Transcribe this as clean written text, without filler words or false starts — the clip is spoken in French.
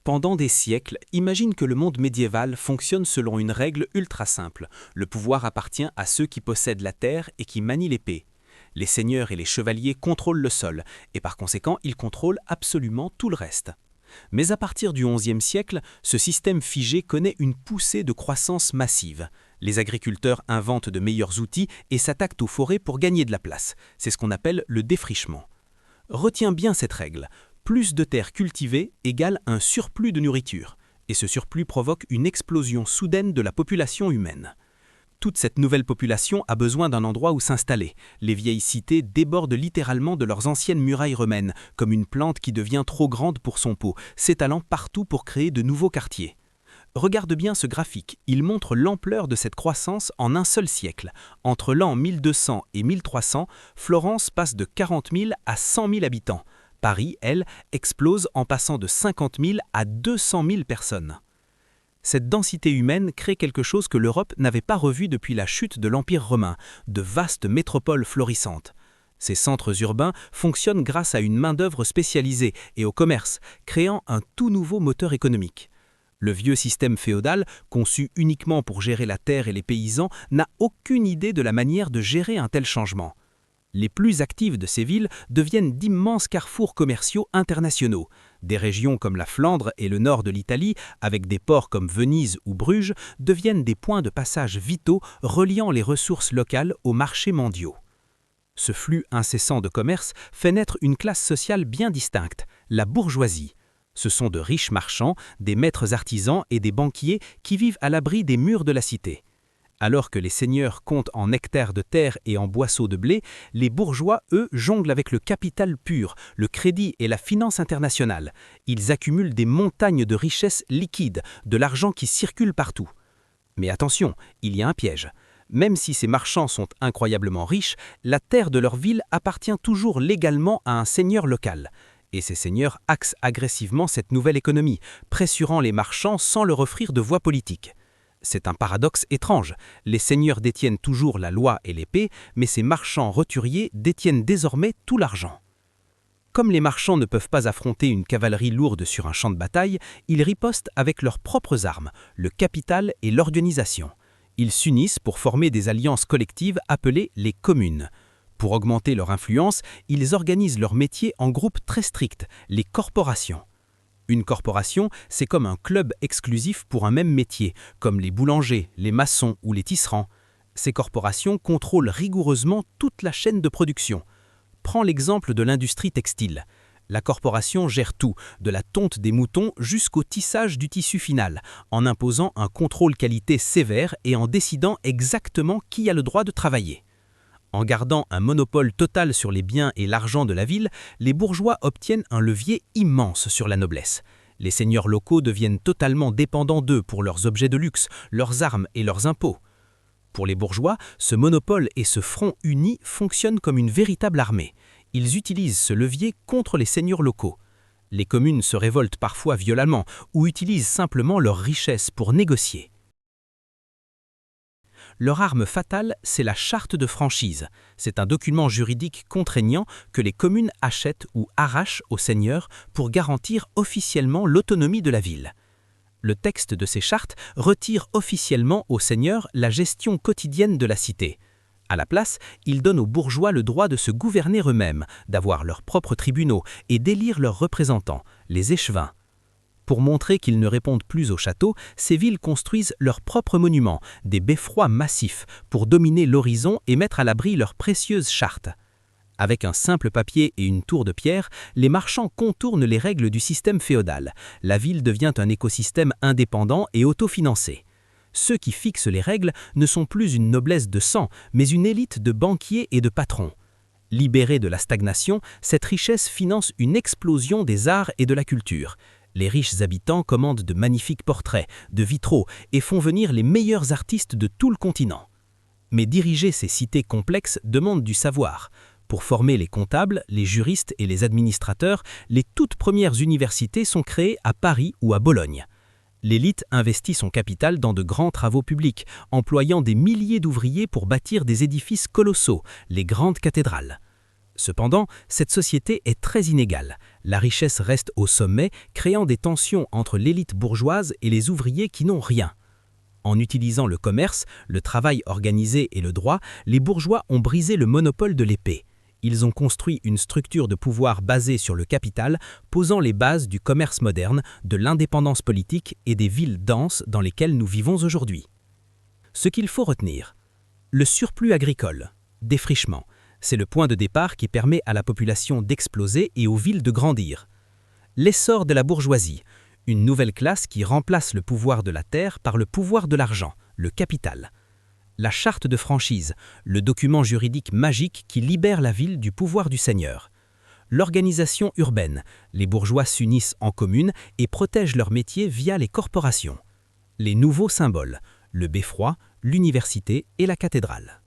Pendant des siècles, imagine que le monde médiéval fonctionne selon une règle ultra simple. Le pouvoir appartient à ceux qui possèdent la terre et qui manient l'épée. Les seigneurs et les chevaliers contrôlent le sol, et par conséquent, ils contrôlent absolument tout le reste. Mais à partir du XIe siècle, ce système figé connaît une poussée de croissance massive. Les agriculteurs inventent de meilleurs outils et s'attaquent aux forêts pour gagner de la place. C'est ce qu'on appelle le défrichement. Retiens bien cette règle. Plus de terres cultivées égale un surplus de nourriture, et ce surplus provoque une explosion soudaine de la population humaine. Toute cette nouvelle population a besoin d'un endroit où s'installer. Les vieilles cités débordent littéralement de leurs anciennes murailles romaines, comme une plante qui devient trop grande pour son pot, s'étalant partout pour créer de nouveaux quartiers. Regarde bien ce graphique, il montre l'ampleur de cette croissance en un seul siècle. Entre l'an 1200 et 1300, Florence passe de 40 000 à 100 000 habitants. Paris, elle, explose en passant de 50 000 à 200 000 personnes. Cette densité humaine crée quelque chose que l'Europe n'avait pas revu depuis la chute de l'Empire romain, de vastes métropoles florissantes. Ces centres urbains fonctionnent grâce à une main-d'œuvre spécialisée et au commerce, créant un tout nouveau moteur économique. Le vieux système féodal, conçu uniquement pour gérer la terre et les paysans, n'a aucune idée de la manière de gérer un tel changement. Les plus actives de ces villes deviennent d'immenses carrefours commerciaux internationaux. Des régions comme la Flandre et le nord de l'Italie, avec des ports comme Venise ou Bruges, deviennent des points de passage vitaux reliant les ressources locales aux marchés mondiaux. Ce flux incessant de commerce fait naître une classe sociale bien distincte, la bourgeoisie. Ce sont de riches marchands, des maîtres artisans et des banquiers qui vivent à l'abri des murs de la cité. Alors que les seigneurs comptent en hectares de terre et en boisseaux de blé, les bourgeois, eux, jonglent avec le capital pur, le crédit et la finance internationale. Ils accumulent des montagnes de richesses liquides, de l'argent qui circule partout. Mais attention, il y a un piège. Même si ces marchands sont incroyablement riches, la terre de leur ville appartient toujours légalement à un seigneur local. Et ces seigneurs axent agressivement cette nouvelle économie, pressurant les marchands sans leur offrir de voie politique. C'est un paradoxe étrange. Les seigneurs détiennent toujours la loi et l'épée, mais ces marchands roturiers détiennent désormais tout l'argent. Comme les marchands ne peuvent pas affronter une cavalerie lourde sur un champ de bataille, ils ripostent avec leurs propres armes, le capital et l'organisation. Ils s'unissent pour former des alliances collectives appelées les communes. Pour augmenter leur influence, ils organisent leur métier en groupes très stricts, les corporations. Une corporation, c'est comme un club exclusif pour un même métier, comme les boulangers, les maçons ou les tisserands. Ces corporations contrôlent rigoureusement toute la chaîne de production. Prends l'exemple de l'industrie textile. La corporation gère tout, de la tonte des moutons jusqu'au tissage du tissu final, en imposant un contrôle qualité sévère et en décidant exactement qui a le droit de travailler. En gardant un monopole total sur les biens et l'argent de la ville, les bourgeois obtiennent un levier immense sur la noblesse. Les seigneurs locaux deviennent totalement dépendants d'eux pour leurs objets de luxe, leurs armes et leurs impôts. Pour les bourgeois, ce monopole et ce front uni fonctionnent comme une véritable armée. Ils utilisent ce levier contre les seigneurs locaux. Les communes se révoltent parfois violemment ou utilisent simplement leurs richesses pour négocier. Leur arme fatale, c'est la charte de franchise. C'est un document juridique contraignant que les communes achètent ou arrachent aux seigneurs pour garantir officiellement l'autonomie de la ville. Le texte de ces chartes retire officiellement aux seigneurs la gestion quotidienne de la cité. À la place, il donne aux bourgeois le droit de se gouverner eux-mêmes, d'avoir leurs propres tribunaux et d'élire leurs représentants, les échevins. Pour montrer qu'ils ne répondent plus au château, ces villes construisent leurs propres monuments, des beffrois massifs, pour dominer l'horizon et mettre à l'abri leurs précieuses chartes. Avec un simple papier et une tour de pierre, les marchands contournent les règles du système féodal. La ville devient un écosystème indépendant et autofinancé. Ceux qui fixent les règles ne sont plus une noblesse de sang, mais une élite de banquiers et de patrons. Libérée de la stagnation, cette richesse finance une explosion des arts et de la culture. Les riches habitants commandent de magnifiques portraits, de vitraux et font venir les meilleurs artistes de tout le continent. Mais diriger ces cités complexes demande du savoir. Pour former les comptables, les juristes et les administrateurs, les toutes premières universités sont créées à Paris ou à Bologne. L'élite investit son capital dans de grands travaux publics, employant des milliers d'ouvriers pour bâtir des édifices colossaux, les grandes cathédrales. Cependant, cette société est très inégale. La richesse reste au sommet, créant des tensions entre l'élite bourgeoise et les ouvriers qui n'ont rien. En utilisant le commerce, le travail organisé et le droit, les bourgeois ont brisé le monopole de l'épée. Ils ont construit une structure de pouvoir basée sur le capital, posant les bases du commerce moderne, de l'indépendance politique et des villes denses dans lesquelles nous vivons aujourd'hui. Ce qu'il faut retenir: le surplus agricole, défrichement, c'est le point de départ qui permet à la population d'exploser et aux villes de grandir. L'essor de la bourgeoisie, une nouvelle classe qui remplace le pouvoir de la terre par le pouvoir de l'argent, le capital. La charte de franchise, le document juridique magique qui libère la ville du pouvoir du seigneur. L'organisation urbaine, les bourgeois s'unissent en communes et protègent leur métier via les corporations. Les nouveaux symboles, le beffroi, l'université et la cathédrale.